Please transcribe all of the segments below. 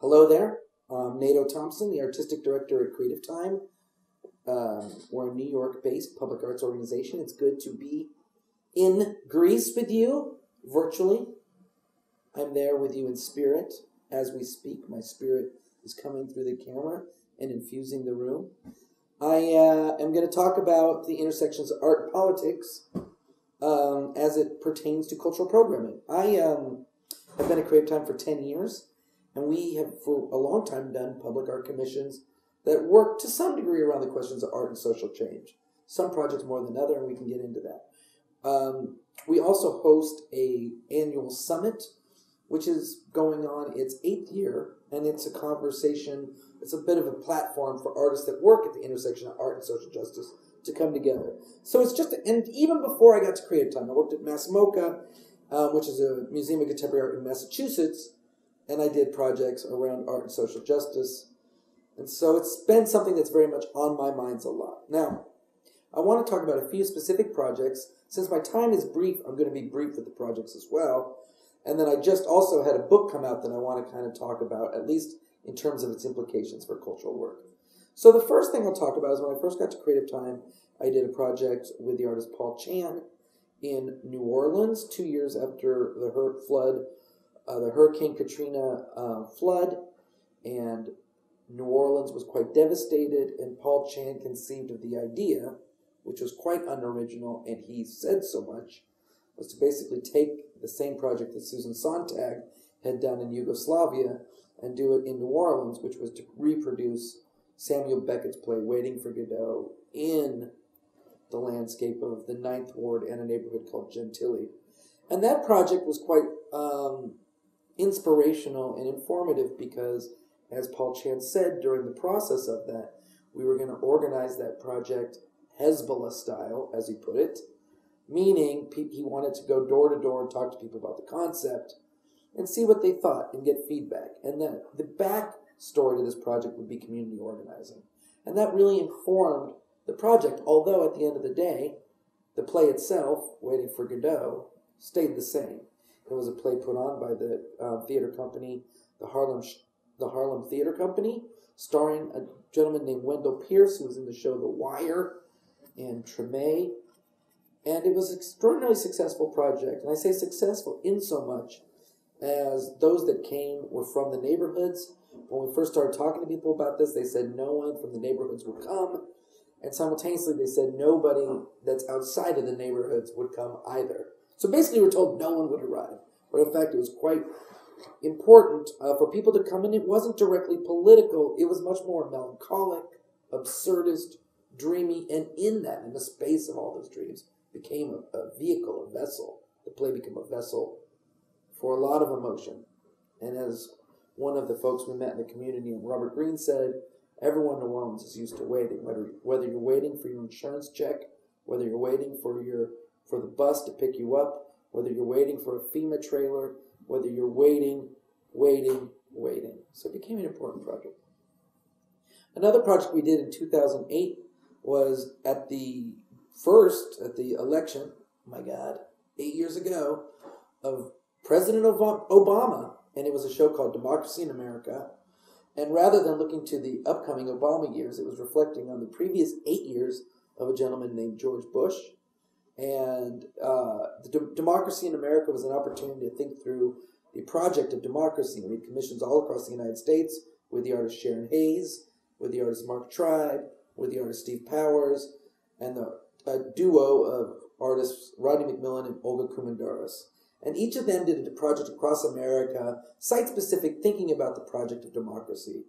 Hello there. I'm Nato Thompson, the Artistic Director at Creative Time. We're a New York-based public arts organization. It's good to be in Greece with you, virtually. I'm there with you in spirit as we speak. My spirit is coming through the camera and infusing the room. I am going to talk about the intersections of art and politics as it pertains to cultural programming. I have been at Creative Time for 10 years. And we have, for a long time, done public art commissions that work to some degree around the questions of art and social change. Some projects more than others, and we can get into that. We also host an annual summit, which is going on its 8th year, and it's a conversation, it's a bit of a platform for artists that work at the intersection of art and social justice to come together. So it's just, and even before I got to Creative Time, I worked at MassMoCA, which is a museum of contemporary art in Massachusetts, and I did projects around art and social justice. And so it's been something that's very much on my mind a lot. Now, I want to talk about a few specific projects. Since my time is brief, I'm going to be brief with the projects as well. And then I just also had a book come out that I want to kind of talk about, at least in terms of its implications for cultural work. So the first thing I'll talk about is when I first got to Creative Time, I did a project with the artist Paul Chan in New Orleans, 2 years after the Hurricane Katrina flood, and New Orleans was quite devastated, and Paul Chan conceived of the idea, which was quite unoriginal, and he said so much, was to basically take the same project that Susan Sontag had done in Yugoslavia and do it in New Orleans, which was to reproduce Samuel Beckett's play Waiting for Godot in the landscape of the Ninth Ward and a neighborhood called Gentilly. And that project was quite inspirational and informative because, as Paul Chan said during the process of that, we were going to organize that project Hezbollah style, as he put it, meaning he wanted to go door to door and talk to people about the concept and see what they thought and get feedback. And then the back story to this project would be community organizing. And that really informed the project, although at the end of the day, the play itself, Waiting for Godot, stayed the same. It was a play put on by the theater company, the Harlem Theater Company, starring a gentleman named Wendell Pierce, who was in the show The Wire and Treme. And it was an extraordinarily successful project. And I say successful in so much as those that came were from the neighborhoods. When we first started talking to people about this, they said no one from the neighborhoods would come. And simultaneously, they said nobody that's outside of the neighborhoods would come either. So basically, we're told no one would arrive. But in fact, it was quite important for people to come in. It wasn't directly political. It was much more melancholic, absurdist, dreamy. And in the space of all those dreams, became a vehicle, a vessel. The play became a vessel for a lot of emotion. And as one of the folks we met in the community, Robert Greene, said, everyone in New Orleans is used to waiting, whether you're waiting for your insurance check, whether you're waiting for the bus to pick you up, whether you're waiting for a FEMA trailer, whether you're waiting. So it became an important project. Another project we did in 2008 was at the election, oh my God, 8 years ago, of President Obama, and it was a show called Democracy in America. And rather than looking to the upcoming Obama years, it was reflecting on the previous 8 years of a gentleman named George Bush. And the Democracy in America was an opportunity to think through the project of democracy. We had commissions all across the United States with the artist Sharon Hayes, with the artist Mark Tribe, with the artist Steve Powers, and a duo of artists Rodney McMillan and Olga Kumandaris. And each of them did a project across America, site-specific, thinking about the project of democracy.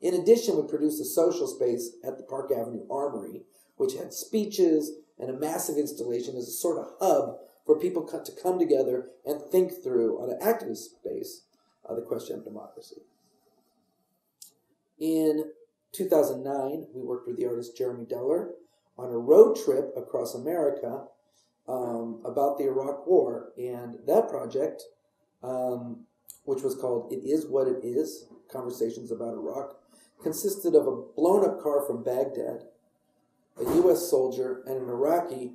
In addition, we produced a social space at the Park Avenue Armory, which had speeches and a massive installation as a sort of hub for people to come together and think through, on an activist space, the question of democracy. In 2009, we worked with the artist Jeremy Deller on a road trip across America about the Iraq War. And that project, which was called It Is What It Is, Conversations About Iraq, consisted of a blown-up car from Baghdad, a U.S. soldier, and an Iraqi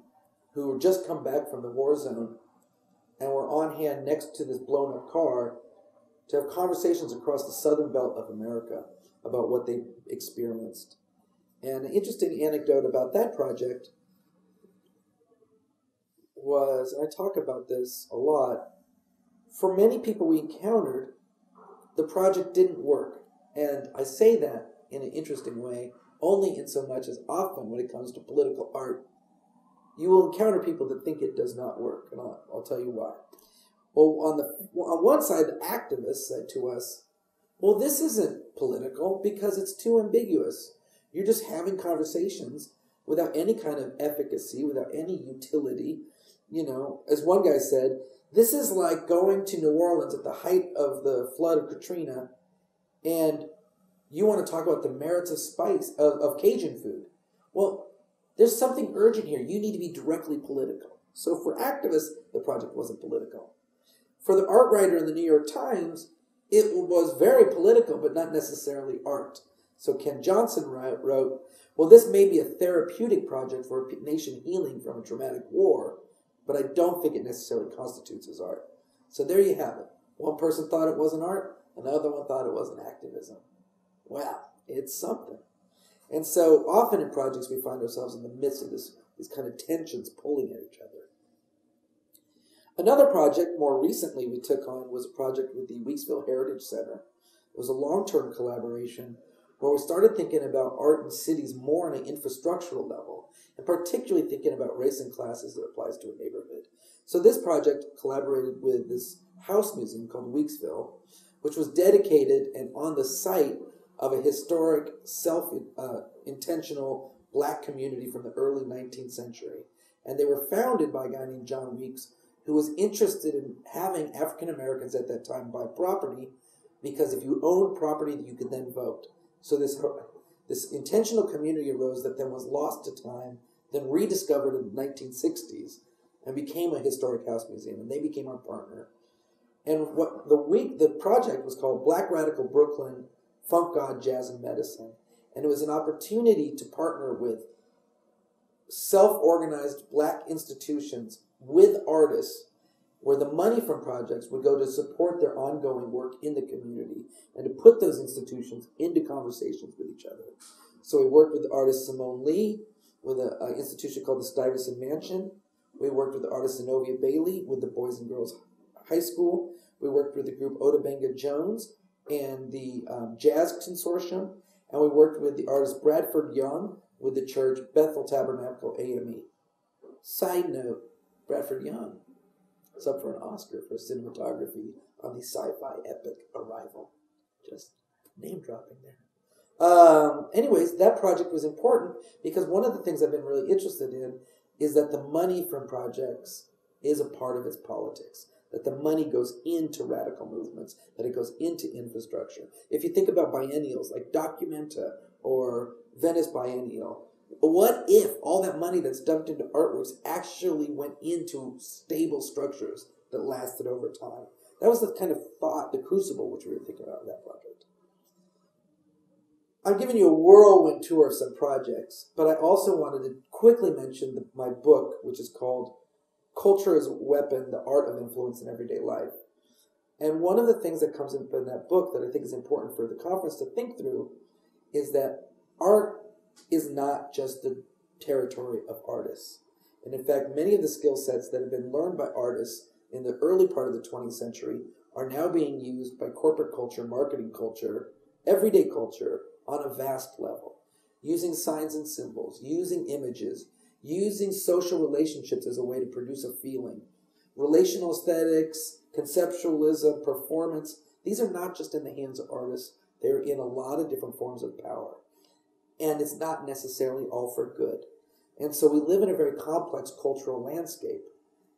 who had just come back from the war zone and were on hand next to this blown-up car to have conversations across the southern belt of America about what they experienced. And an interesting anecdote about that project was, and I talk about this a lot, for many people we encountered, the project didn't work. And I say that in an interesting way, only in so much as often when it comes to political art, you will encounter people that think it does not work, and I'll tell you why. Well, on one side, the activists said to us, well, this isn't political because it's too ambiguous. You're just having conversations without any kind of efficacy, without any utility. You know, as one guy said, this is like going to New Orleans at the height of the flood of Katrina, and you want to talk about the merits of Cajun food. Well, there's something urgent here. You need to be directly political. So for activists, the project wasn't political. For the art writer in the New York Times, it was very political, but not necessarily art. So Ken Johnson wrote, well, this may be a therapeutic project for a nation healing from a traumatic war, but I don't think it necessarily constitutes as art. So there you have it. One person thought it wasn't art, another one thought it wasn't activism. Wow, it's something. And so often in projects we find ourselves in the midst of these kind of tensions pulling at each other. Another project more recently we took on was a project with the Weeksville Heritage Center. It was a long-term collaboration where we started thinking about art in cities more on an infrastructural level, and particularly thinking about race and class as it applies to a neighborhood. So this project collaborated with this house museum called Weeksville, which was dedicated and on the site of a historic, self-intentional black community from the early 19th century. And they were founded by a guy named John Weeks, who was interested in having African Americans at that time buy property, because if you owned property, you could then vote. So this intentional community arose that then was lost to time, then rediscovered in the 1960s, and became a historic house museum, and they became our partner. And what the project was called Black Radical Brooklyn, Funk God, Jazz, and Medicine. And it was an opportunity to partner with self-organized black institutions with artists, where the money from projects would go to support their ongoing work in the community and to put those institutions into conversations with each other. So we worked with the artist Simone Lee with an institution called the Stuyvesant Mansion. We worked with the artist Zenobia Bailey with the Boys and Girls High School. We worked with the group Otobenga Jones and the Jazz Consortium. And we worked with the artist Bradford Young with the church Bethel Tabernacle AME. Side note, Bradford Young is up for an Oscar for cinematography on the sci-fi epic Arrival. Just name dropping there. Anyways, that project was important because one of the things I've been really interested in is that the money from projects is a part of its politics. That the money goes into radical movements, that it goes into infrastructure. If you think about biennials like Documenta or Venice Biennial, what if all that money that's dumped into artworks actually went into stable structures that lasted over time? That was the kind of thought, the crucible, which we were thinking about in that project. I'm giving you a whirlwind tour of some projects, but I also wanted to quickly mention my book, which is called Culture as a Weapon, The Art of Influence in Everyday Life. And one of the things that comes up in that book that I think is important for the conference to think through is that art is not just the territory of artists. And in fact, many of the skill sets that have been learned by artists in the early part of the 20th century are now being used by corporate culture, marketing culture, everyday culture on a vast level, using signs and symbols, using images, using social relationships as a way to produce a feeling. Relational aesthetics, conceptualism, performance, these are not just in the hands of artists. They're in a lot of different forms of power. And it's not necessarily all for good. And so we live in a very complex cultural landscape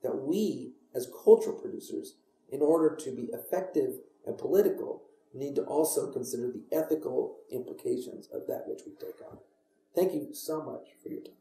that we, as cultural producers, in order to be effective and political, need to also consider the ethical implications of that which we take on. Thank you so much for your time.